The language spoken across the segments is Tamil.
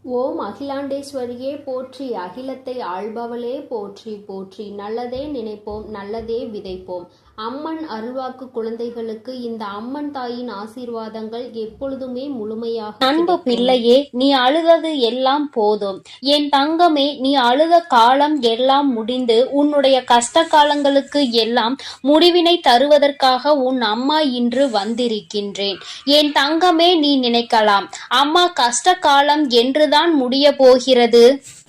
ஓம் அகிலாண்டேஸ்வரியே போற்றி, அகிலத்தை ஆள்பவளே போற்றி போற்றி. நல்லதே நினைப்போம், நல்லதே விதைப்போம். அம்மன் அருள்வாக்கு குழந்தைகளுக்கு இந்த அம்மன் தாயின் ஆசீர்வாதங்கள் எப்பொழுதுமே முழுமையாக அன்பு பிள்ளையே, நீ அழுதது எல்லாம் போதும். என் தங்கமே, நீ அழுத காலம் எல்லாம் முடிந்து உன்னுடைய கஷ்ட காலங்களுக்கு எல்லாம் முடிவினை தருவதற்காக உன் அம்மா இன்று வந்திருக்கின்றேன். என் தங்கமே, நீ நினைக்கலாம், அம்மா கஷ்ட காலம் என்றுதான் முடிய போகிறது,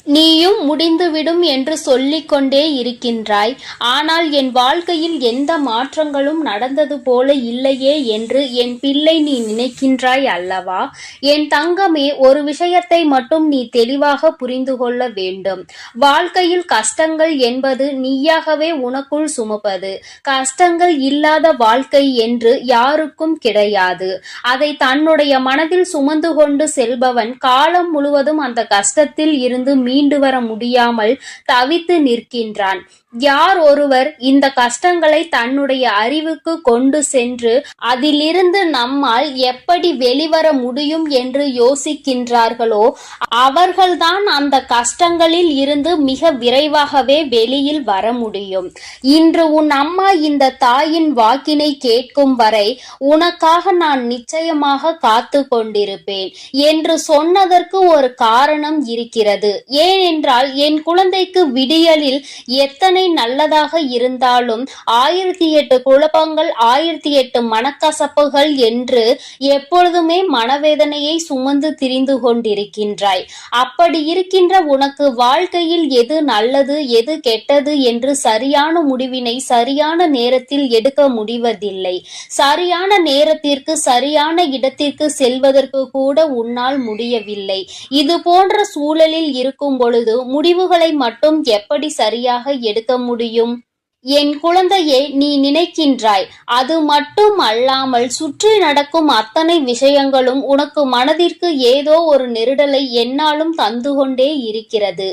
நீயும் முடிந்துவிடும் என்று சொல்லிக் கொண்டே இருக்கின்றாய். ஆனால் என் வாழ்க்கையில் எந்த மாற்றங்களும் நடந்தது போல இல்லையே என்று என் பிள்ளை நீ நினைக்கின்றாய் அல்லவா? என் தங்கமே, ஒரு விஷயத்தை மட்டும் நீ தெளிவாக புரிந்து கொள்ள வேண்டும். வாழ்க்கையில் கஷ்டங்கள் என்பது நீயாகவே உனக்குள் சுமப்பது. கஷ்டங்கள் இல்லாத வாழ்க்கை என்று யாருக்கும் கிடையாது. அதை தன்னுடைய மனதில் சுமந்து கொண்டு செல்பவன் காலம் முழுவதும் அந்த கஷ்டத்தில் இருந்து மீண்டு வர முடியாமல் தவித்து நிற்கின்றான். யார் ஒருவர் இந்த கஷ்டங்களை தன்னுடைய அறிவுக்கு கொண்டு சென்று அதிலிருந்து நம்மால் எப்படி வெளிவர முடியும் என்று யோசிக்கின்றார்களோ அவர்கள்தான் அந்த கஷ்டங்களில் இருந்து மிக விரைவாகவே வெளியில் வர முடியும். இன்று உன் அம்மா இந்த தாயின் வாக்கினை கேட்கும் வரை உனக்காக நான் நிச்சயமாக காத்து கொண்டிருப்பேன் என்று சொன்னதற்கு ஒரு காரணம் இருக்கிறது. ஏனென்றால் என் குழந்தைக்கு விடியலில் எத்தனை நல்லதாக இருந்தாலும் 1008 குழப்பங்கள், 1008 மனக்கசப்புகள் என்று எப்பொழுதுமே மனவேதனையை சுமந்து திரிந்து கொண்டிருக்கின்றாய். அப்படி இருக்கின்ற உனக்கு வாழ்க்கையில் எது நல்லது எது கெட்டது என்று சரியான முடிவினை சரியான நேரத்தில் எடுக்க முடிவதில்லை. சரியான நேரத்திற்கு சரியான இடத்திற்கு செல்வதற்கு கூட உன்னால் முடியவில்லை. இது போன்ற சூழலில் இருக்கும் பொழுது முடிவுகளை மட்டும் எப்படி சரியாக எடுக்க முடியும்? என் குழந்தையே, நீ நினைக்கின்றாய், அது மட்டும் அல்லாமல் சுற்றி நடக்கும் அத்தனை விஷயங்களும் உனக்கு மனதிற்கு ஏதோ ஒரு நெருடலை என்னாலும் தந்து கொண்டே இருக்கிறது.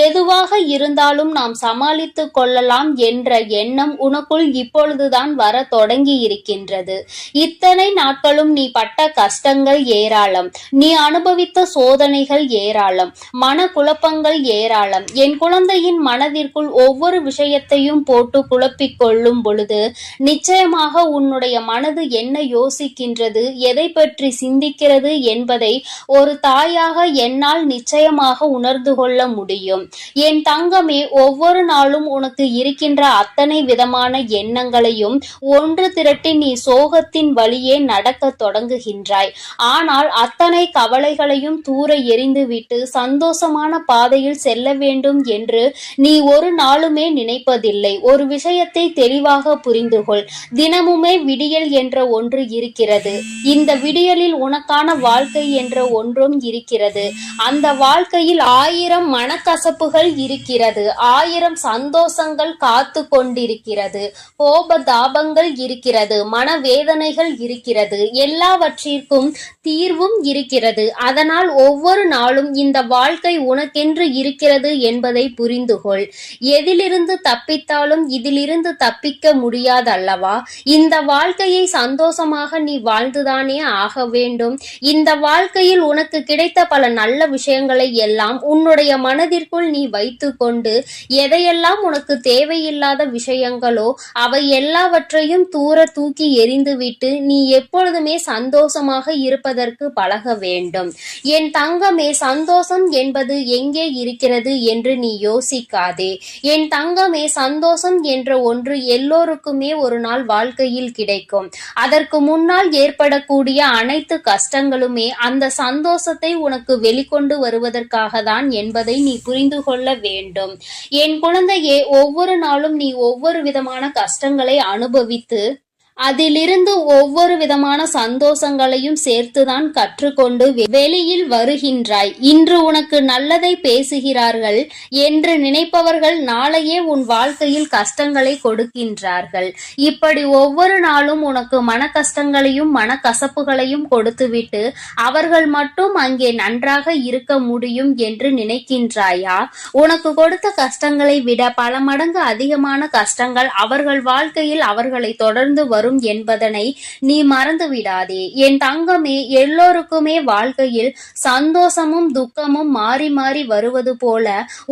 எதுவாக இருந்தாலும் நாம் சமாளித்து கொள்ளலாம் என்ற எண்ணம் உனக்குள் இப்பொழுதுதான் வர தொடங்கி இருக்கின்றது. இத்தனை நாட்களும் நீ பட்ட கஷ்டங்கள் ஏராளம், நீ அனுபவித்த சோதனைகள் ஏராளம், மன குழப்பங்கள் ஏராளம். என் குழந்தையின் மனதிற்குள் ஒவ்வொரு விஷயத்தையும் போட்டு குழப்பிக் கொள்ளும் பொழுது நிச்சயமாக உன்னுடைய மனது என்ன யோசிக்கின்றது, எதை பற்றி சிந்திக்கிறது என்பதை ஒரு தாயாக என்னால் நிச்சயமாக உணர்ந்து கொள்ள முடியும். என் தங்கமே, ஒவ்வொரு நாளும் உனக்கு இருக்கின்ற அத்தனை விதமான எண்ணங்களையும் ஒன்று திரட்டி நீ சோகத்தின் வழியே நடக்க தொடங்குகின்றாய். ஆனால் அத்தனை கவலைகளையும் தூர எறிந்துவிட்டு சந்தோஷமான பாதையில் செல்ல வேண்டும் என்று நீ ஒரு நாளுமே நினைப்பதில்லை. ஒரு விஷயத்தை தெளிவாக புரிந்து கொள். தினமுமே விடியல் என்ற ஒன்று இருக்கிறது. இந்த விடியலில் உனக்கான வாழ்க்கை என்ற ஒன்றும் இருக்கிறது. அந்த வாழ்க்கையில் 1000 மனக்கசப்புகள் இருக்கிறது, 1000 சந்தோஷங்கள் காத்து கொண்டிருக்கிறது, கோபதாபங்கள் இருக்கிறது, மனவேதனைகள் இருக்கிறது, எல்லாவற்றிற்கும் தீர்வும் இருக்கிறது. அதனால் ஒவ்வொரு நாளும் இந்த வாழ்க்கை உனக்கென்று இருக்கிறது என்பதை புரிந்து கொள். எதிலிருந்து தப்பித்தாலும் இதிலிருந்து தப்பிக்க முடியாதல்லவா? இந்த வாழ்க்கையை சந்தோஷமாக நீ வாழ்ந்துதானே ஆக வேண்டும். இந்த வாழ்க்கையில் உனக்கு கிடைத்த பல நல்ல விஷயங்களை எல்லாம் உன்னுடைய மனதிற்குள் நீ வைத்து கொண்டு எதையெல்லாம் உனக்கு தேவையில்லாத விஷயங்களோ அவை எல்லாவற்றையும் தூர தூக்கி எறிந்துவிட்டு நீ எப்பொழுதுமே சந்தோஷமாக இருப்பதற்கு பழக வேண்டும். என் தங்கமே, சந்தோஷம் என்பது எங்கே இருக்கிறது என்று நீ யோசிக்காதே. என் தங்கமே, சந்தோஷம் என்ற ஒன்று எல்லோருக்குமே ஒரு நாள் வாழ்க்கையில் கிடைக்கும். அதற்கு முன்னால் ஏற்படக்கூடிய அனைத்து கஷ்டங்களுமே அந்த சந்தோஷத்தை உனக்கு வெளிக்கொண்டு வருவதற்காக தான் என்பதை நீ புரிந்து கொள்ள வேண்டும். என் குழந்தையே, ஒவ்வொரு நாளும் நீ ஒவ்வொரு விதமான கஷ்டங்களை அனுபவித்து அதிலிருந்து ஒவ்வொரு விதமான சந்தோஷங்களையும் சேர்த்துதான் கற்றுக்கொண்டு வெளியில் வருகின்றாய். இன்று உனக்கு நல்லதை பேசுகிறார்கள் என்று நினைப்பவர்கள் நாளையே உன் வாழ்க்கையில் கஷ்டங்களை கொடுக்கின்றார்கள். இப்படி ஒவ்வொரு நாளும் உனக்கு மன கஷ்டங்களையும் மனக்கசப்புகளையும் கொடுத்துவிட்டு அவர்கள் மட்டும் அங்கே நன்றாக இருக்க முடியும் என்று நினைக்கின்றாயா? உனக்கு கொடுத்த கஷ்டங்களை விட பல மடங்கு அதிகமான கஷ்டங்கள் அவர்கள் வாழ்க்கையில் அவர்களை தொடர்ந்து வரும் என்பதனை நீ மறந்து விடாதே. என் தங்கமே, எல்லோருக்குமே வாழ்க்கையில் சந்தோஷமும் துக்கமும் மாறி மாறி வருவது போல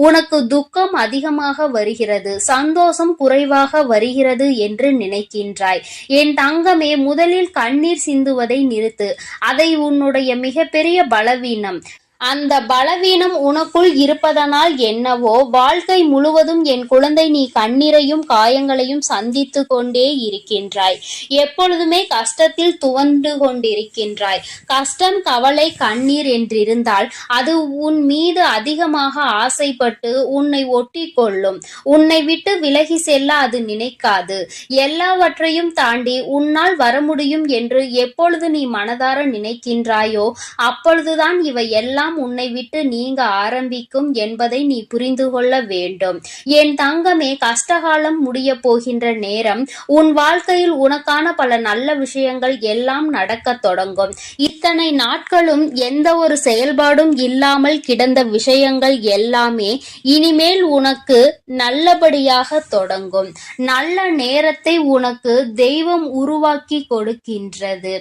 உனக்கு துக்கம் அதிகமாக வருகிறது, சந்தோஷம் குறைவாக வருகிறது என்று நினைக்கின்றாய். என் தங்கமே, முதலில் கண்ணீர் சிந்துவதை நிறுத்து. அதை உன்னுடைய மிகப்பெரிய பலவீனம். அந்த பலவீனம் உனக்குள் இருப்பதனால் என்னவோ வாழ்க்கை முழுவதும் என் குழந்தை நீ கண்ணீரையும் காயங்களையும் சந்தித்து கொண்டே இருக்கின்றாய். எப்பொழுதுமே கஷ்டத்தில் துவண்டு கொண்டிருக்கின்றாய். கஷ்டம், கவலை, கண்ணீர் என்றிருந்தால் அது உன் மீது அதிகமாக ஆசைப்பட்டு உன்னை ஒட்டி கொள்ளும். உன்னை விட்டு விலகி செல்ல அது நினைக்காது. எல்லாவற்றையும் தாண்டி உன்னால் வர முடியும் என்று எப்பொழுது நீ மனதார நினைக்கின்றாயோ அப்பொழுதுதான் இவை எல்லாம் உன்னை விட்டு நீங்க ஆரம்பிக்கும் என்பதை நீ புரிந்து கொள்ள வேண்டும். என் தங்கமே, கஷ்டகாலம் முடிய போகின்ற நேரம். உன் வாழ்க்கையில் உனக்கான பல நல்ல விஷயங்கள் எல்லாம் நடக்க தொடங்கும். இத்தனை நாட்களும் எந்த ஒரு செயல்பாடும் இல்லாமல் கிடந்த விஷயங்கள் எல்லாமே இனிமேல் உனக்கு நல்லபடியாக தொடங்கும். நல்ல நேரத்தை உனக்கு தெய்வம் உருவாக்கி கொடுக்கின்றது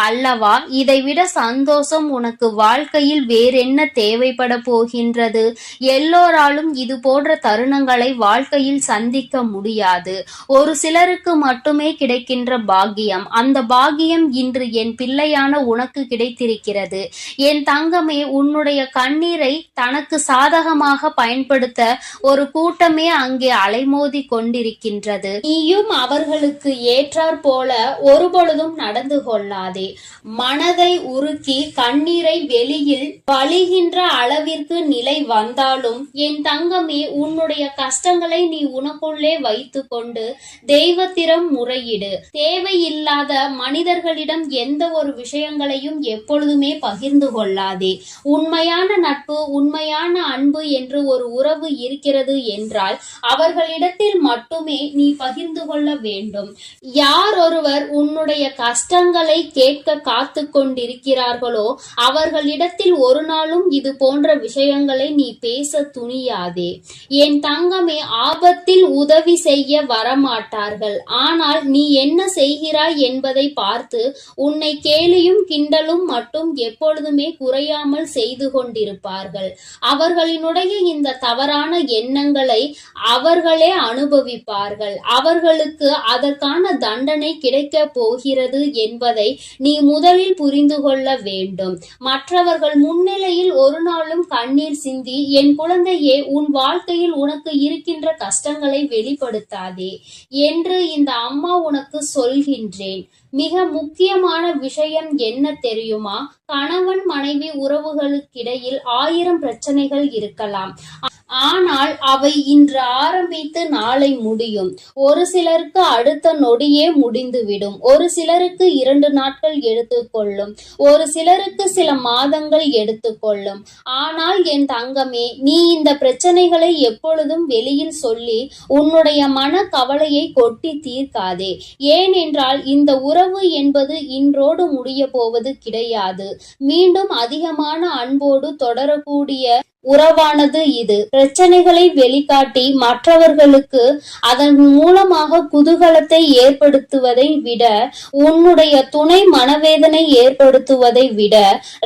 அல்லவா? இதைவிட சந்தோஷம் உனக்கு வாழ்க்கையில் வேறென்ன தேவைப்பட போகின்றது? எல்லோராலும் இது போன்ற தருணங்களை வாழ்க்கையில் சந்திக்க முடியாது. ஒரு சிலருக்கு மட்டுமே கிடைக்கின்ற பாக்கியம். அந்த பாக்கியம் இன்று என் பிள்ளையான உனக்கு கிடைத்திருக்கிறது. என் தங்கமே, உன்னுடைய கண்ணீரை தனக்கு சாதகமாக பயன்படுத்த ஒரு கூட்டமே அங்கே அலைமோதி கொண்டிருக்கின்றது. நீயும் அவர்களுக்கு ஏற்றாற் போல ஒருபொழுதும் நடந்து கொள்ளாதே. மனதை உருக்கி கண்ணீரை வெளியில் வழிகின்ற அளவிற்கு நிலை வந்தாலும் என் தங்கமே, உன்னுடைய கஷ்டங்களை நீ உனக்குள்ளே வைத்து கொண்டு தெய்வத்திடம் முறையிடு. தேவையில்லாத மனிதர்களிடம் எந்த ஒரு விஷயங்களையும் எப்பொழுதுமே பகிர்ந்து கொள்ளாதே. உண்மையான நட்பு, உண்மையான அன்பு என்று ஒரு உறவு இருக்கிறது என்றால் அவர்களிடத்தில் மட்டுமே நீ பகிர்ந்து கொள்ள வேண்டும். யார் ஒருவர் உன்னுடைய கஷ்டங்களை கேட்க காத்து கொண்டிருக்கிறார்களோ அவர்களிடத்தில் ஒரு நாளும் இது போன்ற விஷயங்களை நீ பேச துணியாதே. என் தங்கமே, ஆபத்தில் உதவி செய்ய வரமாட்டார்கள். ஆனால் நீ என்ன செய்கிறாய் என்பதை பார்த்து உன்னை கேலியும் கிண்டலும் மட்டும் எப்பொழுதுமே குறையாமல் செய்து கொண்டிருப்பார்கள். அவர்களினுடைய இந்த தவறான எண்ணங்களை அவர்களே அனுபவிப்பார்கள். அவர்களுக்கு அதற்கான தண்டனை கிடைக்க போகிறது என்பதை நீ முதலில் புரிந்து கொள்ள வேண்டும். மற்றவர்கள் முன்னிலையில் ஒரு நாளும் கண்ணீர் சிந்தி என் குழந்தையே, உன் வாழ்க்கையில் உனக்கு இருக்கின்ற கஷ்டங்களை வெளிப்படுத்தாதே என்று இந்த அம்மா உனக்கு சொல்கின்றேன். மிக முக்கியமான விஷயம் என்ன தெரியுமா? கணவன் மனைவி உறவுகளுக்கிடையில் 1000 பிரச்சனைகள் இருக்கலாம். ஆனால் அவை இன்று ஆரம்பித்து நாளை முடியும். ஒரு சிலருக்கு அடுத்த நொடியே முடிந்துவிடும். ஒரு சிலருக்கு 2 நாட்கள் எடுத்துக்கொள்ளும். ஒரு சிலருக்கு சில மாதங்கள் எடுத்துக்கொள்ளும். ஆனால் என் தங்கமே, நீ இந்த பிரச்சனைகளை எப்பொழுதும் வெளியில் சொல்லி உன்னுடைய மன கவலையை கொட்டி தீர்க்காதே. ஏனென்றால் இந்த உறவு என்பது இன்றோடு முடிய போவது கிடையாது. மீண்டும் அதிகமான அன்போடு தொடரக்கூடிய உறவானது இது. பிரச்சனைகளை வெளிக்காட்டி மற்றவர்களுக்கு அதன் மூலமாக குதூகலத்தை ஏற்படுத்துவதை விட, உன்னுடைய துணை மனவேதனை ஏற்படுத்துவதை விட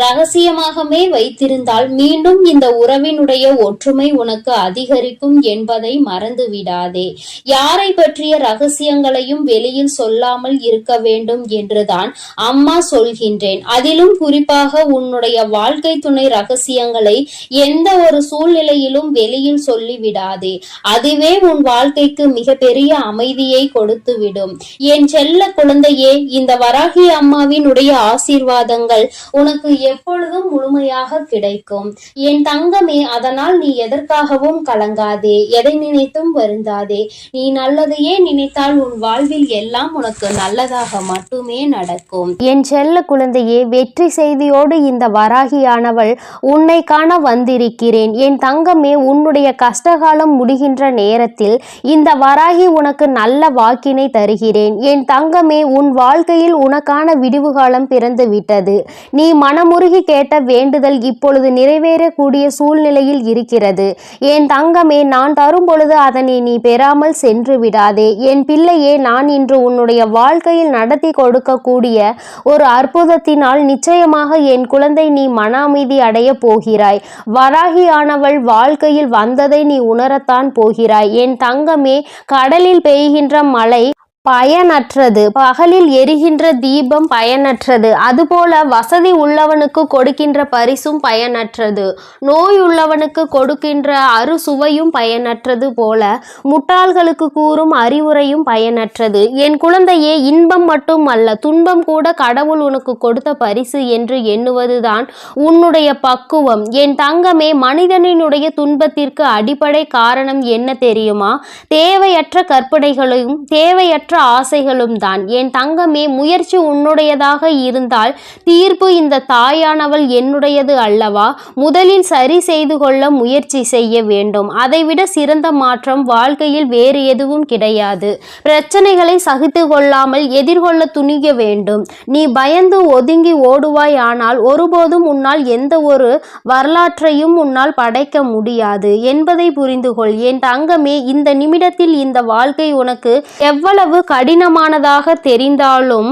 ரகசியமாகவே வைத்திருந்தால் மீண்டும் இந்த உறவினுடைய ஒற்றுமை உனக்கு அதிகரிக்கும் என்பதை மறந்து விடாதே. யாரை பற்றிய ரகசியங்களையும் வெளியில் சொல்லாமல் இருக்க வேண்டும் என்றுதான் அம்மா சொல்கின்றேன். அதிலும் குறிப்பாக உன்னுடைய வாழ்க்கை துணை ரகசியங்களை எந்த ஒரு சூழ்நிலையிலும் வெளியில் சொல்லிவிடாதே. அதுவே உன் வாழ்க்கைக்கு மிகப்பெரிய அமைதியை கொடுத்துவிடும். என் செல்ல குழந்தையே, இந்த வராகி அம்மாவினுடைய ஆசீர்வாதங்கள் உனக்கு எப்பொழுதும் முழுமையாக கிடைக்கும். என் தங்கமே, அதனால் நீ எதற்காகவும் கலங்காதே, எதை நினைத்தும் வருந்தாதே. நீ நல்லதையே நினைத்தால் உன் வாழ்வில் எல்லாம் உனக்கு நல்லதாக மட்டுமே நடக்கும். என் செல்ல குழந்தையே, வெற்றி செய்தியோடு இந்த வராகியானவள் உன்னை காண வந்திருக்கிறாள். இருக்கிறேன். என் தங்கமே, உன்னுடைய கஷ்டகாலம் முடிகின்ற நேரத்தில் இந்த வராகி உனக்கு நல்ல வாக்கினை தருகிறேன். என் தங்கமே, உன் வாழ்க்கையில் உனக்கான விடிவு காலம் பிறந்து விட்டது. நீ மனமுருகி கேட்ட வேண்டுதல் இப்பொழுது நிறைவேறக்கூடிய சூழ்நிலையில் இருக்கிறது. என் தங்கமே, நான் தரும் பொழுது அதனை நீ பெறாமல் சென்று விடாதே. என் பிள்ளையே, நான் இன்று உன்னுடைய வாழ்க்கையில் நடத்தி கொடுக்கக்கூடிய ஒரு அற்புதத்தினால் நிச்சயமாக என் குழந்தை நீ மன அமைதி அடைய போகிறாய். வராகியானவள் வாழ்க்கையில் வந்ததை நீ உணரத்தான் போகிறாய். என் தங்கமே, கடலில் பெய்கின்ற மழை பயனற்றது, பகலில் எரிகின்ற தீபம் பயனற்றது. அதுபோல வசதி உள்ளவனுக்கு கொடுக்கின்ற பரிசும் பயனற்றது, நோய் உள்ளவனுக்கு கொடுக்கின்ற அறுசுவையும் பயனற்றது போல முட்டாள்களுக்கு கூறும் அறிவுரையும் பயனற்றது. என் குழந்தையே, இன்பம் மட்டும் அல்ல, துன்பம் கூட கடவுள் உனக்கு கொடுத்த பரிசு என்று எண்ணுவதுதான் உன்னுடைய பக்குவம். என் தங்கமே, மனிதனினுடைய துன்பத்திற்கு அடிப்படை காரணம் என்ன தெரியுமா? தேவையற்ற கற்பனைகளும் தேவையற்ற ஆசைகளும் தான். என் தங்கமே, முயற்சி உன்னுடையதாக இருந்தால் தீர்ப்பு இந்த தாயானவள் என்னுடையது அல்லவா? முதலில் சரி செய்து கொள்ள முயற்சி செய்ய வேண்டும். அதைவிட சிறந்த மாற்றம் வாழ்க்கையில் வேறு எதுவும் கிடையாது. பிரச்சனைகளை சகித்து கொள்ளாமல் எதிர்கொள்ள துணிய வேண்டும். நீ பயந்து ஒதுங்கி ஓடுவாய், ஆனால் ஒருபோதும் உன்னால் எந்த ஒரு வரலாற்றையும் உன்னால் படைக்க முடியாது என்பதை புரிந்து கொள். என் தங்கமே, இந்த நிமிடத்தில் இந்த வாழ்க்கை உனக்கு எவ்வளவு கடினமானதாக தெரிந்தாலும்,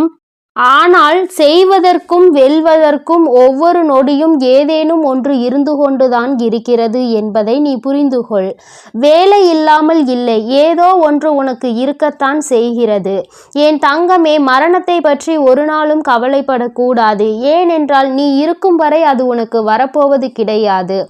ஆனால் செய்வதற்கும் வெல்வதற்கும் ஒவ்வொரு நொடியும் ஏதேனும் ஒன்று இருந்து கொண்டுதான் இருக்கிறது என்பதை நீ புரிந்து கொள். வேலை இல்லாமல் இல்லை, ஏதோ ஒன்று உனக்கு இருக்கத்தான் செய்கிறது. என் தங்கமே, மரணத்தை பற்றி ஒரு நாளும் கவலைப்படக்கூடாது. ஏனென்றால் நீ இருக்கும் வரை அது உனக்கு வரப்போவது கிடையாது.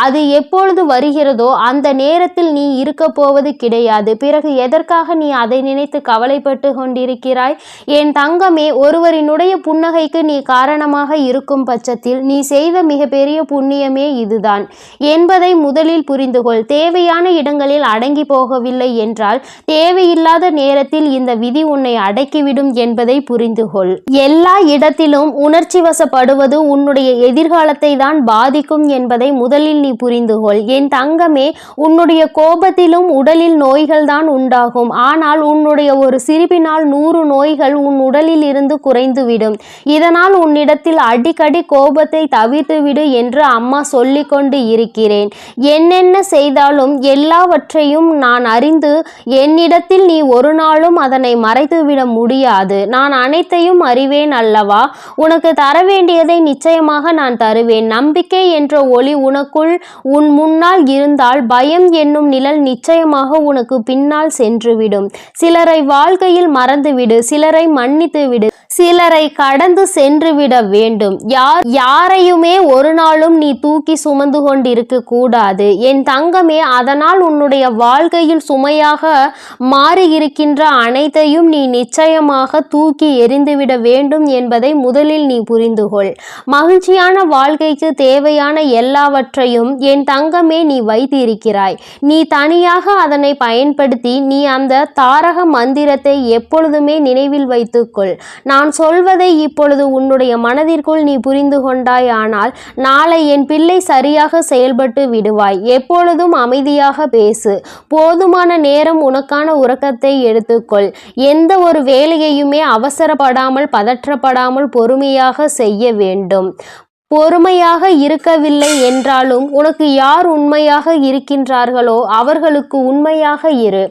அது எப்பொழுது வருகிறதோ அந்த நேரத்தில் நீ இருக்க போவது கிடையாது. பிறகு எதற்காக நீ அதை நினைத்து கவலைப்பட்டு கொண்டிருக்கிறாய்? என் தங்கமே, ஒருவரினுடைய புன்னகைக்கு நீ காரணமாக இருக்கும் பட்சத்தில் நீ செய்த மிகப்பெரிய புண்ணியமே இதுதான் என்பதை முதலில் புரிந்து கொள். தேவையான இடங்களில் அடங்கி போகவில்லை என்றால் தேவையில்லாத நேரத்தில் இந்த விதி உன்னை அடக்கிவிடும் என்பதை புரிந்து கொள். எல்லா இடத்திலும் உணர்ச்சி வசப்படுவது உன்னுடைய எதிர்காலத்தை தான் பாதிக்கும் என்பதை முதலில் நீ புரிந்து கொள். என் தங்கமே, உன்னுடைய கோபத்திலும் உடலில் நோய்கள் தான் உண்டாகும். ஆனால் உன்னுடைய ஒரு சிரிப்பினால் 100 நோய்கள் உன் உடலில் இருந்து குறைந்துவிடும். இதனால் உன்னிடத்தில் அடிக்கடி கோபத்தை தவிர்த்து விடு என்று அம்மா சொல்லிக் கொண்டு இருக்கிறேன். என்னென்ன செய்தாலும் எல்லாவற்றையும் நான் அறிந்து என்னிடத்தில் நீ ஒரு நாளும் அதனை மறைத்துவிட முடியாது. நான் அனைத்தையும் அறிவேன் அல்லவா? உனக்கு தர வேண்டியதை நிச்சயமாக நான் தருவேன். நம்பிக்கை என்ற ஒளி உனக்குள் உன் முன்னால் இருந்தால் பயம் என்னும் நிழல் நிச்சயமாக உனக்கு பின்னால் சென்றுவிடும். சிலரை வாழ்க்கையில் மறந்துவிடு, சிலரை மன்னித்து விடு, சிலரை கடந்து சென்று விட வேண்டும். யாரையுமே ஒரு நாளும் நீ தூக்கி சுமந்து கொண்டிருக்க கூடாது என் தங்கமே. அதனால் உன்னுடைய வாழ்க்கையில் சுமையாக மாறி இருக்கின்ற அனைத்தையும் நீ நிச்சயமாக தூக்கி எறிந்துவிட வேண்டும் என்பதை முதலில் நீ புரிந்து கொள். மகிழ்ச்சியான வாழ்க்கைக்கு தேவையான எல்லாவற்றையும் என் தங்கமே நீ வைத்திருக்கிறாய். நீ தனியாக அதனை பயன்படுத்தி நீ அந்த தாரக மந்திரத்தை எப்பொழுதுமே நினைவில் வைத்துக்கொள். நான் சொல்வதை இப்பொழுது உன்னுடைய மனதிற்குள் நீ புரிந்து கொண்டாய், ஆனால் நாளை என் பிள்ளை சரியாக செயல்பட்டு விடுவாய். எப்பொழுதும் அமைதியாக பேசு. போதுமான நேரம் உனக்கான உறக்கத்தை எடுத்துக்கொள். எந்த ஒரு வேலையையுமே அவசரப்படாமல் பதற்றப்படாமல் பொறுமையாக செய்ய வேண்டும். பொறுமையாக இருக்கவில்லை என்றாலும் உனக்கு யார் உண்மையாக இருக்கின்றார்களோ அவர்களுக்கு உண்மையாக இரு.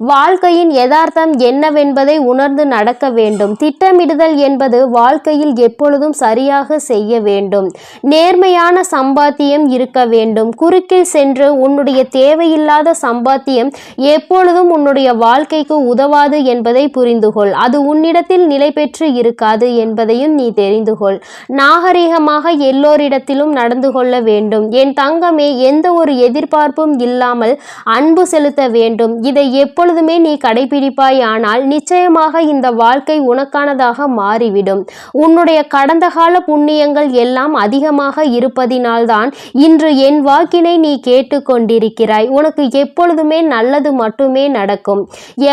வாழ்க்கையின் யதார்த்தம் என்னவென்பதை உணர்ந்து நடக்க வேண்டும். திட்டமிடுதல் என்பது வாழ்க்கையில் எப்பொழுதும் சரியாக செய்ய வேண்டும். நேர்மையான சம்பாத்தியம் இருக்க வேண்டும். குறுக்கில் சென்று உன்னுடைய தேவையில்லாத சம்பாத்தியம் எப்பொழுதும் உன்னுடைய வாழ்க்கைக்கு உதவாது என்பதை புரிந்து கொள். அது உன்னிடத்தில் நிலை பெற்று இருக்காது என்பதையும் நீ தெரிந்து கொள். நாகரிகமாக எல்லோரிடத்திலும் நடந்து கொள்ள வேண்டும். என் தங்கமே, எந்த ஒரு எதிர்பார்ப்பும் இல்லாமல் அன்பு செலுத்த வேண்டும். இதை எப்பொழுதுமே நீ கடைபிடிப்பாய், ஆனால் நிச்சயமாக இந்த வாழ்க்கை உனக்கானதாக மாறிவிடும். உன்னுடைய கடந்த கால புண்ணியங்கள் எல்லாம் அதிகமாக இருப்பதினால்தான் இன்று என் வாக்கினை நீ கேட்டுக்கொண்டிருக்கிறாய். உனக்கு எப்பொழுதுமே நல்லது மட்டுமே நடக்கும்.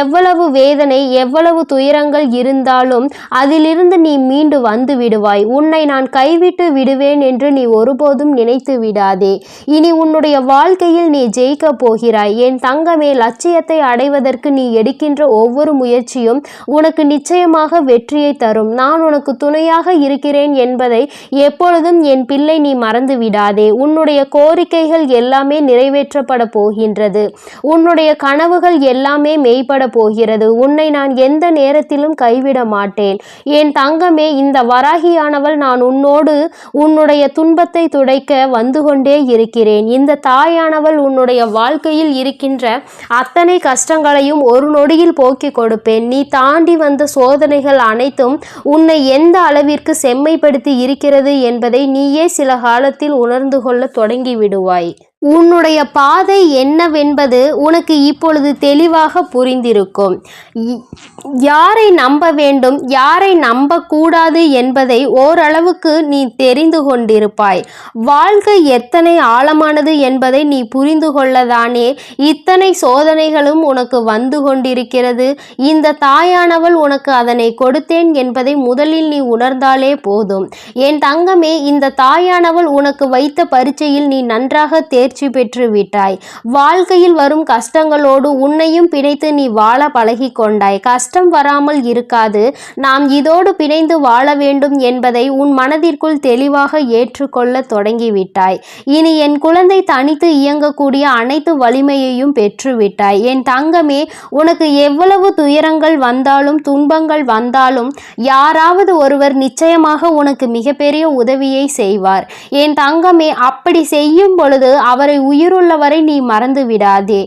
எவ்வளவு வேதனை, எவ்வளவு துயரங்கள் இருந்தாலும் அதிலிருந்து நீ மீண்டு வந்து விடுவாய். உன்னை நான் கைவிட்டு விடுவேன் விடுவேன் என்று நீ ஒருபோதும் நினைத்து விடாதே. இனி உன்னுடைய வாழ்க்கையில் நீ ஜெயிக்க போகிறாய். என் தங்கமே, லட்சியத்தை அடைவதற்கு நீ எடுக்கின்ற ஒவ்வொரு முயற்சியும் உனக்கு நிச்சயமாக வெற்றியை தரும். நான் உனக்கு துணையாக இருக்கிறேன் என்பதை எப்பொழுதும் என் பிள்ளை நீ மறந்து விடாதே. உன்னுடைய கோரிக்கைகள் எல்லாமே நிறைவேற்றப்பட போகின்றது. உன்னுடைய கனவுகள் எல்லாமே மெய்ப்பட போகிறது. உன்னை நான் எந்த நேரத்திலும் கைவிட மாட்டேன். என் தங்கமே, இந்த வராகியானவள் நான் உன்னுடைய துன்பத்தை துடைக்க வந்து கொண்டே இருக்கிறேன். இந்த தாயானவள் உன்னுடைய வாழ்க்கையில் இருக்கின்ற அத்தனை கஷ்டங்களையும் ஒரு நொடியில் போக்கிக் கொடுப்பேன். நீ தாண்டி வந்த சோதனைகள் அனைத்தும் உன்னை எந்த அளவிற்கு செம்மைப்படுத்தி இருக்கிறது என்பதை நீயே சில காலத்தில் உணர்ந்து கொள்ள தொடங்கி விடுவாய். உன்னுடைய பாதை என்னவென்பது உனக்கு இப்பொழுது தெளிவாக புரிந்திருக்கும். யாரை நம்ப வேண்டும், யாரை நம்பக்கூடாது என்பதை ஓரளவுக்கு நீ தெரிந்து கொண்டிருப்பாய். வாழ்க்கை எத்தனை ஆழமானது என்பதை நீ புரிந்து கொள்ளதானே இத்தனை சோதனைகளும் உனக்கு வந்து கொண்டிருக்கிறது. இந்த தாயானவள் உனக்கு அதனை கொடுத்தேன் என்பதை முதலில் நீ உணர்ந்தாலே போதும். என் தங்கமே, இந்த தாயானவள் உனக்கு வைத்த பரீட்சையில் நீ நன்றாக தேர்ச்சி பெற்று விட்டாய். வாழ்க்கையில் வரும் கஷ்டங்களோடு உன்னையும் பிணைத்து நீ வாழ பழகி கொண்டாய். கஷ்டம் வராமல் இருக்காது. நாம் இதோடு பிணைந்து வாழ வேண்டும் என்பதை உன் மனதிற்குள் தெளிவாக ஏற்றுக்கொள்ள தொடங்கிவிட்டாய். இனி என் குழந்தை தனித்து இயங்கக்கூடிய அனைத்து வலிமையையும் பெற்றுவிட்டாய். என் தங்கமே, உனக்கு எவ்வளவு துயரங்கள் வந்தாலும் துன்பங்கள் வந்தாலும் யாராவது ஒருவர் நிச்சயமாக உனக்கு மிகப்பெரிய உதவியை செய்வார். என் தங்கமே, அப்படி செய்யும் பொழுது அவரை உயிருள்ளவரை நீ மறந்து விடாதே.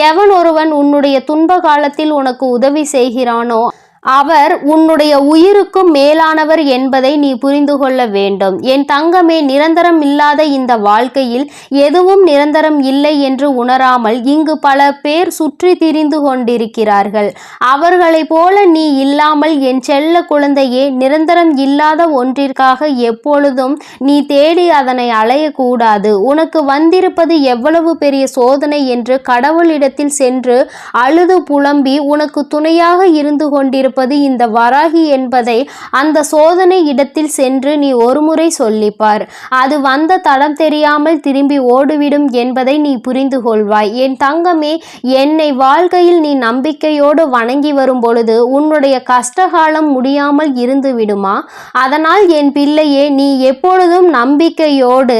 எவன் ஒருவன் உன்னுடைய துன்ப காலத்தில் உனக்கு உதவி செய்கிறானோ அவர் உன்னுடைய உயிருக்கும் மேலானவர் என்பதை நீ புரிந்து கொள்ள வேண்டும். என் தங்கமே, நிரந்தரம் இல்லாத இந்த வாழ்க்கையில் எதுவும் நிரந்தரம் இல்லை என்று உணராமல் இங்கு பல பேர் சுற்றி திரிந்து கொண்டிருக்கிறார்கள். அவர்களைப் போல நீ இல்லாமல் என் செல்ல குழந்தையே, நிரந்தரம் இல்லாத ஒன்றிற்காக எப்பொழுதும் நீ தேடி அதனை அலையக்கூடாது. உனக்கு வந்திருப்பது எவ்வளவு பெரிய சோதனை என்று கடவுளிடத்தில் சென்று அழுது புலம்பி உனக்கு துணையாக இருந்து கொண்டிருப்ப இந்த வராகி என்பதை அந்த சோதனை இடத்தில் சென்று நீ ஒருமுறை சொல்லிப்பார். அது வந்த தடம் தெரியாமல் திரும்பி ஓடிவிடும் என்பதை நீ புரிந்து கொள்வாய். என் தங்கமே, என்னை வாழ்க்கையில் நீ நம்பிக்கையோடு வணங்கி வரும் பொழுது உன்னுடைய கஷ்டகாலம் முடியாமல் இருந்து விடுமா? அதனால் என் பிள்ளையே, நீ எப்பொழுதும் நம்பிக்கையோடு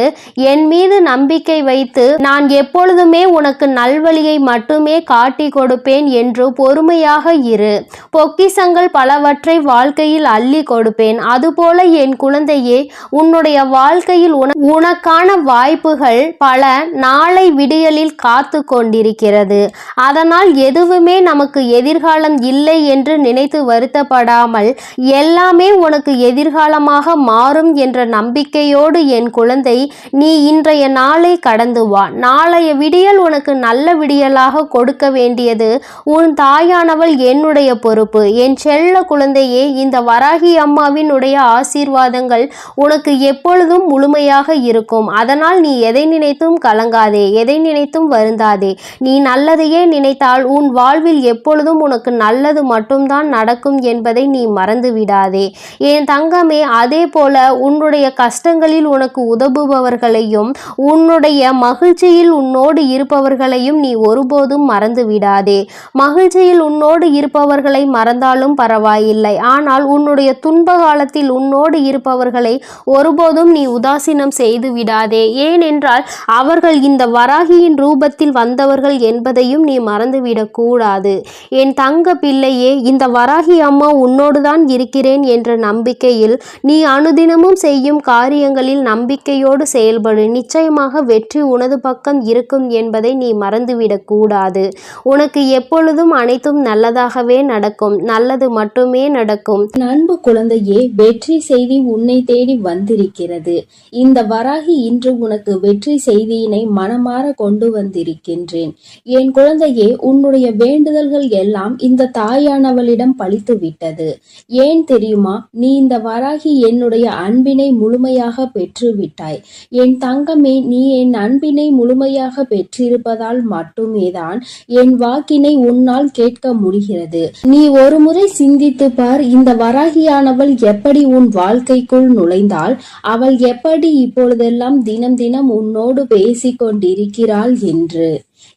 என் மீது நம்பிக்கை வைத்து நான் எப்பொழுதுமே உனக்கு நல்வழியை மட்டுமே காட்டி கொடுப்பேன் என்று பொறுமையாக இரு. பொக்கிஷங்கள் பலவற்றை வாழ்க்கையில் அள்ளி கொடுப்பேன். அதுபோல என் குழந்தையே, உன்னுடைய வாழ்க்கையில் உனக்கான வாய்ப்புகள் பல நாளை விடியலில் காத்து கொண்டிருக்கிறது. அதனால் எதுவுமே நமக்கு எதிர்காலம் இல்லை என்று நினைத்து வருத்தப்படாமல் எல்லாமே உனக்கு எதிர்காலமாக மாறும் என்ற நம்பிக்கையோடு என் குழந்தை, நீ இன்றைய நாளை கடந்து வா. நாளைய விடியல் உனக்கு நல்ல விடியலாக கொடுக்க வேண்டியது உன் தாயானவள் என்னுடைய பொறுப்பு. என் செல்ல குழந்தையே, இந்த வராகி அம்மாவினுடைய ஆசீர்வாதங்கள் உனக்கு எப்பொழுதும் முழுமையாக இருக்கும். அதனால் நீ எதை நினைத்தும் கலங்காதே, எதை நினைத்தும் வருந்தாதே. நீ நல்லதையே நினைத்தால் உன் வாழ்வில் எப்பொழுதும் உனக்கு நல்லது மட்டும்தான் நடக்கும் என்பதை நீ மறந்து விடாதே. என் தங்கமே, அதே போல உன்னுடைய கஷ்டங்களில் உனக்கு உதவுபவர்களையும் உன்னுடைய மகிழ்ச்சியில் உன்னோடு இருப்பவர்களையும் நீ ஒருபோதும் மறந்து விடாதே. மகிழ்ச்சியில் உன்னோடு இருப்பவர்களை மறந்தாலும் பரவாயில்லை, ஆனால் உன்னுடைய துன்ப காலத்தில் உன்னோடு இருப்பவர்களை ஒருபோதும் நீ உதாசீனம் செய்து விடாதே. ஏனென்றால் அவர்கள் இந்த வராகியின் ரூபத்தில் வந்தவர்கள் என்பதையும் நீ மறந்துவிடக் கூடாது. என் தங்க பிள்ளையே, இந்த வராகி அம்மா உன்னோடு தான் இருக்கிறேன் என்ற நம்பிக்கையில் நீ அனுதினமும் செய்யும் காரியங்களில் நம்பிக்கையோடு செயல்படு. நிச்சயமாக வெற்றி உனது பக்கம் இருக்கும் என்பதை நீ மறந்துவிடக் கூடாது. உனக்கு எப்பொழுதும் அனைத்தும் நல்லதாகவே நடக்கும். நல்லது மட்டுமே நடக்கும். அன்பு குழந்தையே, வெற்றி செய்தி உன்னை தேடி வந்திருக்கிறது. இந்த வராகி இன்று உனக்கு வெற்றி செய்தியினை மனமாற கொண்டு வந்திருக்கின்றேன். என் குழந்தையே, உன்னுடைய வேண்டுதல்கள் எல்லாம் இந்த தாயானவளிடம் பலித்து விட்டது. ஏன் தெரியுமா? நீ இந்த வராகி என்னுடைய அன்பினை முழுமையாக பெற்று விட்டாய். என் தங்கமே, நீ என் அன்பினை முழுமையாக பெற்றிருப்பதால் மட்டுமே தான் என் வாக்கினை உன்னால் கேட்க முடிகிறது. நீ ஒரு முறை முறை சிந்தித்து பார், இந்த வராகியானவள் எப்படி உன் வாழ்க்கைக்குள் நுழைந்தாள், அவள் எப்படி இப்பொழுதெல்லாம் தினம் தினம் உன்னோடு பேசிக் கொண்டிருக்கிறாள் என்று.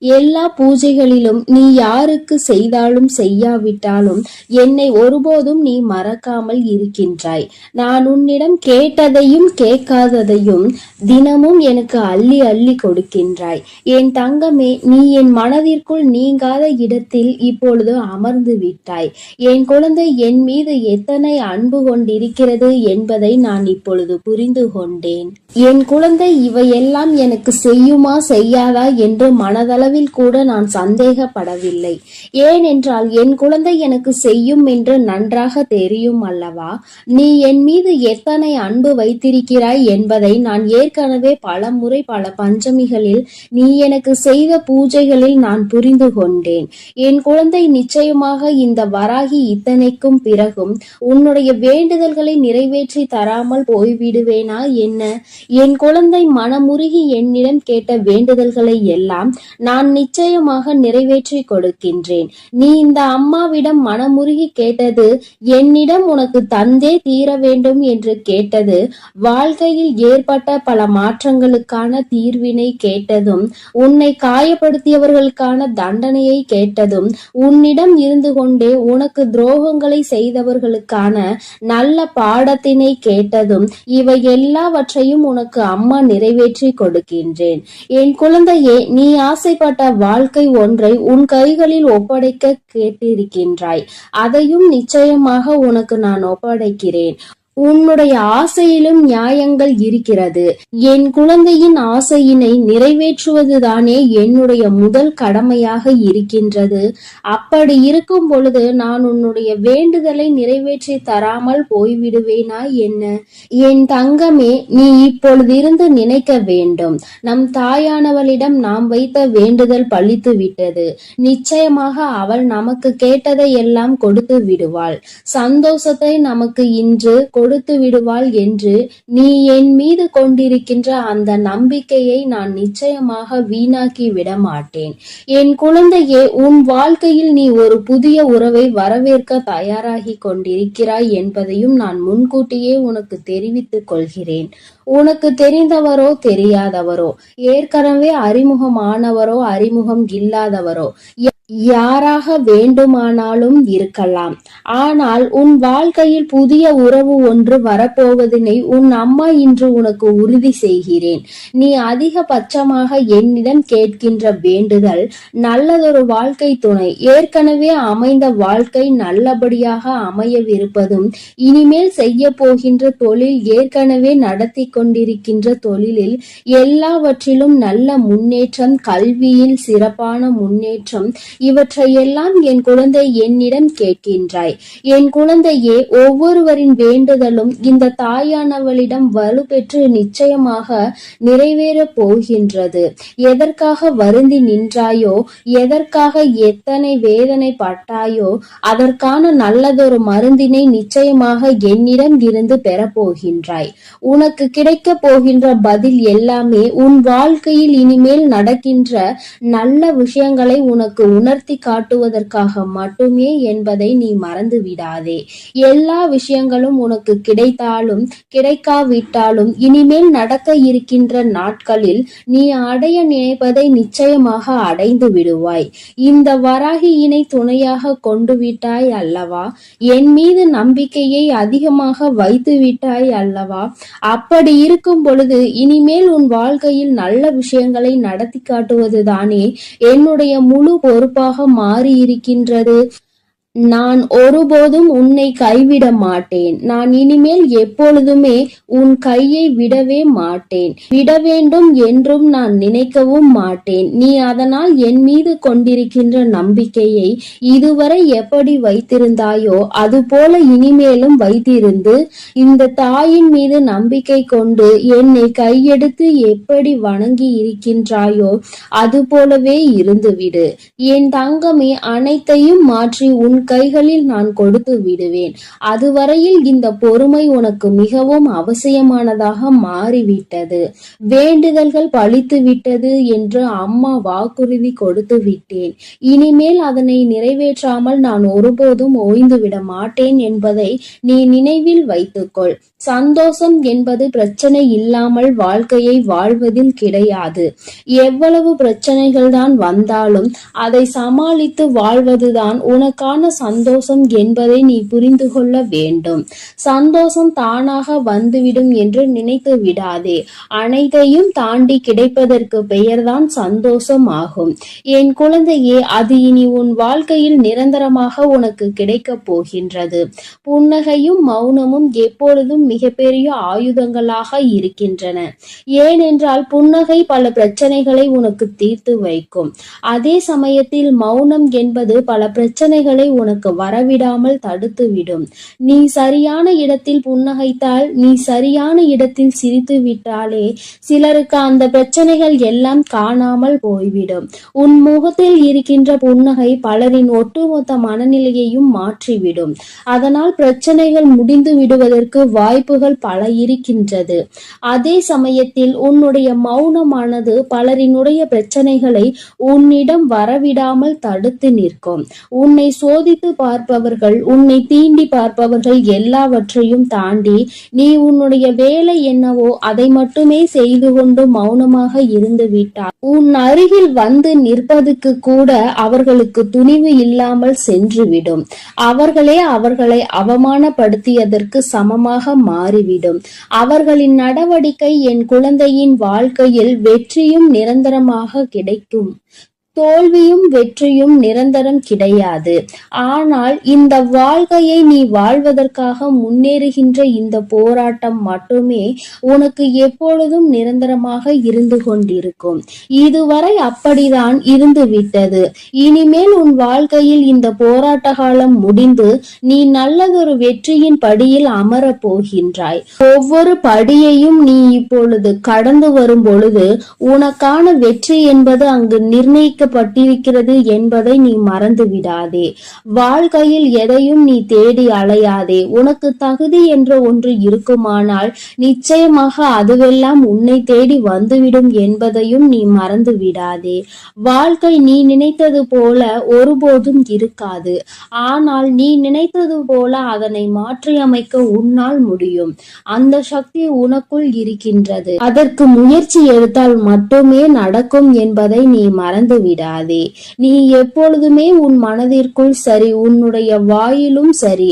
எல்லா பூஜைகளிலும் நீ யாருக்கு செய்தாலும் செய்யாவிட்டாலும் என்னை ஒருபோதும் நீ மறக்காமல் இருக்கின்றாய். நான் உன்னிடம் கேட்டதையும் கேட்காததையும் தினமும் எனக்கு அள்ளி அள்ளி கொடுக்கின்றாய். என் தங்கமே, நீ என் மனதிற்குள் நீங்காத இடத்தில் இப்பொழுது அமர்ந்து விட்டாய். என் குழந்தை என் மீது எத்தனை அன்பு கொண்டிருக்கிறது என்பதை நான் இப்பொழுது புரிந்து கொண்டேன். என் குழந்தை இவையெல்லாம் எனக்கு செய்யுமா செய்யாதா என்று மனதளவில் கூட நான் சந்தேகப்படவில்லை. ஏனென்றால் என் குழந்தை எனக்கு செய்யும் என்று நன்றாக தெரியும் அல்லவா. நீ என் மீது எத்தனை அன்பு வைத்திருக்கிறாய் என்பதை நான் ஏற்கனவே பல முறை பல பஞ்சமிகளில் நீ எனக்கு செய்த பூஜைகளில் நான் புரிந்து கொண்டேன். என் குழந்தை, நிச்சயமாக இந்த வராகி இத்தனைக்கும் பிறகும் உன்னுடைய வேண்டுதல்களை நிறைவேற்றி தராமல் போய்விடுவேனா என்ன? என் குழந்தை, மனமுருகி என்னிடம் கேட்ட வேண்டுதல்களை எல்லாம் நான் நிச்சயமாக நிறைவேற்றி கொடுக்கின்றேன். நீ இந்த அம்மாவிடம் மனமுருகி கேட்டது, என்னிடம் உனக்கு தந்தே தீர வேண்டும் என்று கேட்டது, வாழ்க்கையில் ஏற்பட்ட பல மாற்றங்களுக்கான தீர்வினை கேட்டதும், உன்னை காயப்படுத்தியவர்களுக்கான தண்டனையை கேட்டதும், உன்னிடம் இருந்து கொண்டே உனக்கு துரோகங்களை செய்தவர்களுக்கான நல்ல பாடத்தினை கேட்டதும், இவை எல்லாவற்றையும் உனக்கு அம்மா நிறைவேற்றி கொடுக்கின்றேன். என் குழந்தையே, நீ ஆசைப்பட்ட வாழ்க்கை ஒன்றை உன் கைகளில் ஒப்படைக்க கேட்டிருக்கின்றாய். அதையும் நிச்சயமாக உனக்கு நான் ஒப்படைக்கிறேன். உன்னுடைய ஆசையிலும் நியாயங்கள் இருக்கிறது. என் குழந்தையின் ஆசையினை நிறைவேற்றுவதுதானே என்னுடைய முதல் கடமையாக இருக்கின்றது. அப்படி இருக்கும் பொழுது நான் உன்னுடைய வேண்டுதலை நிறைவேற்றி தராமல் போய்விடுவேனா என்ன? என் தங்கமே, நீ இப்பொழுதிருந்து நினைக்க வேண்டும், நம் தாயானவளிடம் நாம் வைத்த வேண்டுதல் பலித்து விட்டது. நிச்சயமாக அவள் நமக்கு கேட்டதை எல்லாம் கொடுத்து விடுவாள். சந்தோஷத்தை நமக்கு இன்று கொடுத்து விடுவாள் என்று நீ என் மீது கொண்டிருக்கின்ற அந்த நம்பிக்கையை நான் நிச்சயமாக வீணாக்கி விட மாட்டேன். என் குழந்தையே, உன் வாழ்க்கையில் நீ ஒரு புதிய உறவை வரவேற்க தயாராகி கொண்டிருக்கிறாய் என்பதையும் நான் முன்கூட்டியே உனக்கு தெரிவித்துக் கொள்கிறேன். உனக்கு தெரிந்தவரோ தெரியாதவரோ, ஏற்கனவே அறிமுகமானவரோ அறிமுகம் இல்லாதவரோ, யாராக வேண்டுமானாலும் இருக்கலாம். ஆனால் உன் வாழ்க்கையில் புதிய உறவு ஒன்று வரப்போவதனை உன் அம்மா இன்று உனக்கு உறுதி செய்கிறேன். நீ அதிகபட்சமாக என்னிடம் கேட்கின்ற வேண்டுதல் நல்லதொரு வாழ்க்கை துணை, ஏற்கனவே அமைந்த வாழ்க்கை நல்லபடியாக அமையவிருப்பதும், இனிமேல் செய்ய போகின்ற தொழில், ஏற்கனவே நடத்தி கொண்டிருக்கின்ற தொழிலில் எல்லாவற்றிலும் நல்ல முன்னேற்றம், கல்வியில் சிறப்பான முன்னேற்றம், இவற்றையெல்லாம் என் குழந்தை என்னிடம் கேட்கின்றாய். என் குழந்தையே, ஒவ்வொருவரின் வேண்டுதலும் இந்த தாயானவளிடம் வலுப்பெற்று நிச்சயமாக நிறைவேற போகின்றது. எதற்காக வருந்தி நின்றாயோ, எதற்காக எத்தனை வேதனை பட்டாயோ, அதற்கான நல்லதொரு மருந்தினை நிச்சயமாக என்னிடம் இருந்து பெறப்போகின்றாய். உனக்கு கிடைக்க போகின்ற பதில் எல்லாமே உன் வாழ்க்கையில் இனிமேல் நடக்கின்ற நல்ல விஷயங்களை உனக்கு உணர்த்தி காட்டுவதற்காக மட்டுமே என்பதை நீ மறந்து விடாதே. எல்லா விஷயங்களும் உனக்கு கிடைத்தாலும் கிடைக்காவிட்டாலும் இனிமேல் நடக்க இருக்கின்ற நாட்களில் நீ அடைய நினைப்பதை நிச்சயமாக அடைந்து விடுவாய். இந்த வராகியினை துணையாக கொண்டு விட்டாய் அல்லவா? என் மீது நம்பிக்கையை அதிகமாக வைத்து விட்டாய் அல்லவா? அப்படி இருக்கும் பொழுது இனிமேல் உன் வாழ்க்கையில் நல்ல விஷயங்களை நடத்தி காட்டுவதுதானே என்னுடைய முழு பொறுப்பாக மாறியிருக்கின்றது. நான் ஒருபோதும் உன்னை கைவிட மாட்டேன். நான் இனிமேல் எப்பொழுதுமே உன் கையை விடவே மாட்டேன். விட வேண்டும் என்றும் நான் நினைக்கவும் மாட்டேன். நீ அதனால் என் மீது கொண்டிருக்கின்ற நம்பிக்கையை இதுவரை எப்படி வைத்திருந்தாயோ அதுபோல இனிமேலும் வைத்திருந்து, இந்த தாயின் மீது நம்பிக்கை கொண்டு என்னை கையெடுத்து எப்படி வணங்கி இருக்கின்றாயோ அது போலவே இருந்துவிடு. என் தங்கமே, அனைத்தையும் மாற்றி உன் கைகளில் நான் கொடுத்து விடுவேன். அதுவரையில் இந்த பொறுமை உனக்கு மிகவும் அவசியமானதாக மாறிவிட்டது. வேண்டுதல்கள் பலித்து விட்டது என்று அம்மா வாக்குறுதி கொடுத்து விட்டேன். இனிமேல் அதனை நிறைவேற்றாமல் நான் ஒருபோதும் ஓய்ந்து விட மாட்டேன் என்பதை நீ நினைவில் வைத்துக்கொள். சந்தோஷம் என்பது பிரச்சனை இல்லாமல் வாழ்க்கையை வாழ்வதில் கிடையாது. எவ்வளவு பிரச்சனைகள் தான் வந்தாலும் அதை சமாளித்து வாழ்வதுதான் உனக்கான சந்தோஷம் என்பதை நீ புரிந்து கொள்ள வேண்டும். சந்தோஷம் தானாக வந்துவிடும் என்று நினைத்து விடாதே. அனைத்தையும் தாண்டி கிடைப்பதற்கு பெயர்தான் சந்தோஷம் ஆகும். என் குழந்தையே, அது இனி உன் வாழ்க்கையில் நிரந்தரமாக உனக்கு கிடைக்கப் போகின்றது. புன்னகையும் மௌனமும் எப்பொழுதும் மிகப்பெரிய ஆயுதங்களாக இருக்கின்றன. ஏனென்றால் புன்னகை பல பிரச்சனைகளை உனக்கு தீர்த்து வைக்கும். அதே சமயத்தில் மௌனம் என்பது பல பிரச்சனைகளை உனக்கு வரவிடாமல் தடுத்துவிடும். நீ சரியான இடத்தில் புன்னகைத்தால், நீ சரியான இடத்தில் சிரித்து விட்டாலே சிலருக்கு அந்த பிரச்சனைகள் எல்லாம் காணாமல் போய்விடும். உன் முகத்தில் இருக்கின்ற புன்னகை பலரின் ஒட்டுமொத்த மனநிலையையும் மாற்றிவிடும். அதனால் பிரச்சனைகள் முடிந்து விடுவதற்கு வாய்ப்புகள் பல இருக்கின்றது. அதே சமயத்தில் உன்னுடைய மௌனமானது பலரினுடைய பிரச்சனைகளை உன்னிடம் வரவிடாமல் தடுத்து நிற்கும். உன்னை சோதித்து பார்ப்பவர்கள், உன்னை தீண்டி பார்ப்பவர்கள் எல்லாவற்றையும் தாண்டி நீ உன்னுடைய வேலை என்னவோ அதை மட்டுமே செய்து கொண்டு மௌனமாக இருந்து விட்டால் உன் அருகில் வந்து நிற்பதுக்கு கூட அவர்களுக்கு துணிவு இல்லாமல் சென்றுவிடும். அவர்களை அவமானப்படுத்தியதற்கு சமமாக மாறிவிடும். அவர்களின் நடவடிக்கை என் குழந்தையின் வாழ்க்கையில் வெற்றியும் நிரந்தரமாக கிடைக்கும். தோல்வியும் வெற்றியும் நிரந்தரம் கிடையாது. ஆனால் இந்த வாழ்க்கையை நீ வாழ்வதற்காக முன்னேறுகின்ற இந்த போராட்டம் மட்டுமே உனக்கு எப்பொழுதும் நிரந்தரமாக இருந்து கொண்டிருக்கும். இதுவரை அப்படிதான் இருந்து விட்டது. இனிமேல் உன் வாழ்க்கையில் இந்த போராட்ட காலம் முடிந்து நீ நல்லதொரு வெற்றியின் படியில் அமரப் போகின்றாய். ஒவ்வொரு படியையும் நீ இப்பொழுது கடந்து வரும் பொழுது உனக்கான வெற்றி என்பது அங்கு நிர்ணயிக்க பட்டிருக்கிறது என்பதை நீ மறந்து விடாதே. வாழ்க்கையில் எதையும் நீ தேடி அலையாதே. உனக்கு தகுதி என்ற ஒன்று இருக்குமானால் நிச்சயமாக அதுவெல்லாம் உன்னை தேடி வந்துவிடும் என்பதையும் நீ மறந்து விடாதே. வாழ்க்கை நீ நினைத்தது போல ஒருபோதும் இருக்காது. ஆனால் நீ நினைத்தது போல அதனை மாற்றியமைக்க உன்னால் முடியும். அந்த சக்தி உனக்குள் இருக்கின்றது. அதற்கு முயற்சி எடுத்தால் மட்டுமே நடக்கும் என்பதை நீ மறந்து விடாதே. நீ எப்பொழுதுமே உன் மனதிற்குள் சரி, உன்னுடைய வாயிலும் சரி,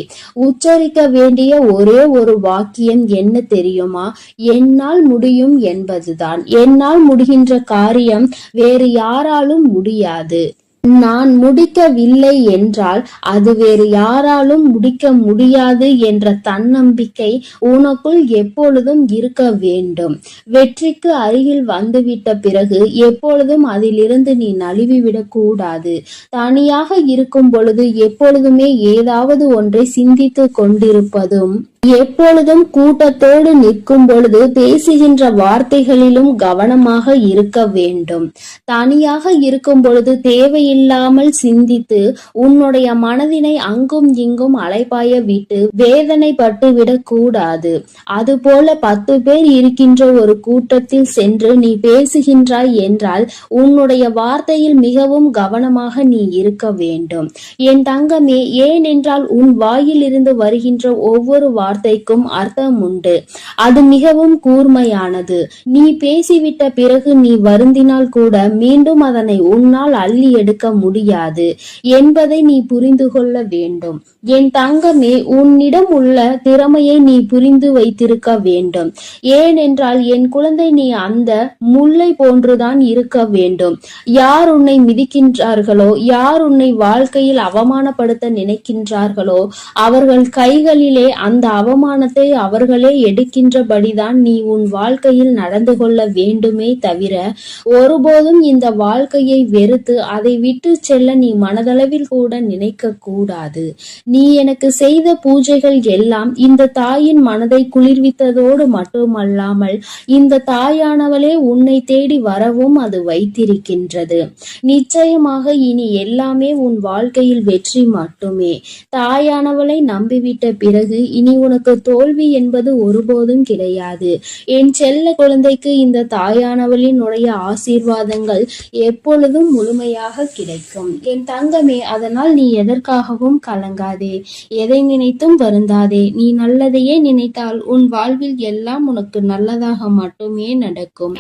உச்சரிக்க வேண்டிய ஒரே ஒரு வாக்கியம் என்ன தெரியுமா? என்னால் முடியும் என்பதுதான். என்னால் முடிகின்ற காரியம் வேறு யாராலும் முடியாது. நான் முடிக்கவில்லை என்றால் அது வேறு யாராலும் முடிக்க முடியாது என்ற தன்னம்பிக்கை உனக்குள் எப்பொழுதும் இருக்க வேண்டும். வெற்றிக்கு அருகில் வந்துவிட்ட பிறகு எப்பொழுதும் அதிலிருந்து நீ நழுவிவிடக் கூடாது. தனியாக இருக்கும் பொழுது எப்பொழுதுமே ஏதாவது ஒன்றை சிந்தித்து கொண்டிருப்பதும், எப்பொழுதும் கூட்டத்தோடு நிற்கும் பொழுது பேசுகின்ற வார்த்தைகளிலும் கவனமாக இருக்க வேண்டும். தனியாக இருக்கும் பொழுது தேவையில்லாமல் சிந்தித்து உன்னுடைய மனதினை அங்கும் இங்கும் அலைபாய விட்டு வேதனைப்பட்டு விடக் கூடாது. அதுபோல 10 பேர் இருக்கின்ற ஒரு கூட்டத்தில் சென்று நீ பேசுகின்றாய் என்றால் உன்னுடைய வார்த்தையில் மிகவும் கவனமாக நீ இருக்க வேண்டும். என் தங்கமே, ஏனென்றால் உன் வாயில் இருந்து வருகின்ற ஒவ்வொரு வார்த்தைக்கும் அர்த்தம் உண்டு. அது மிகவும் கூர்மையானது. நீ பேசிவிட்ட பிறகு நீ வருந்தினால் கூட மீண்டும் அதனை உன்னால் அள்ளி எடுக்க முடியாது என்பதை நீ புரிந்து கொள்ள வேண்டும். என் தங்கமே, உன்னிடம் உள்ள திறமையை நீ புரிந்து வைத்திருக்க வேண்டும். ஏனென்றால் என் குழந்தை, நீ அந்த முல்லை போன்றுதான் இருக்க வேண்டும். யார் உன்னை மிதிக்கின்றார்களோ, யார் உன்னை வாழ்க்கையில் அவமானப்படுத்த நினைக்கின்றார்களோ அவர்கள் கைகளிலே அந்த அவமானத்தை அவர்களே எடுக்கின்றபடிதான் நீ உன் வாழ்க்கையில் நடந்து கொள்ள வேண்டுமே தவிர ஒருபோதும் இந்த வாழ்க்கையை வெறுத்து அதை விட்டு செல்ல நீ மனதளவில் கூட நினைக்க கூடாது. நீ எனக்கு செய்த பூஜைகள் எல்லாம் இந்த தாயின் மனதை குளிர்வித்ததோடு மட்டுமல்லாமல் இந்த தாயானவளே உன்னை தேடி வரவும் அது வைத்திருக்கின்றது. நிச்சயமாக இனி எல்லாமே உன் வாழ்க்கையில் வெற்றி மட்டுமே. தாயானவளை நம்பிவிட்ட பிறகு இனி உனக்கு தோல்வி என்பது ஒருபோதும் கிடையாது. என் செல்ல குழந்தைக்கு இந்த தாயானவளினுடைய ஆசீர்வாதங்கள் எப்பொழுதும் முழுமையாக கிடைக்கும். என் தங்கமே, அதனால் நீ எதற்காகவும் கலங்காதே, எதை நினைத்தும் வருந்தாதே. நீ நல்லதையே நினைத்தால் உன் வாழ்வில் எல்லாம் உனக்கு நல்லதாக மட்டுமே நடக்கும்.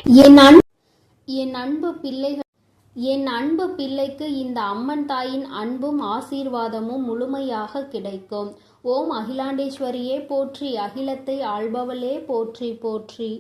என் அன்பு பிள்ளைக்கு இந்த அம்மன் தாயின் அன்பும் ஆசீர்வாதமும் முழுமையாக கிடைக்கும். ஓம் அகிலாண்டேஸ்வரியே போற்றி, அகிலத்தை ஆள்பவளே போற்றி போற்றி.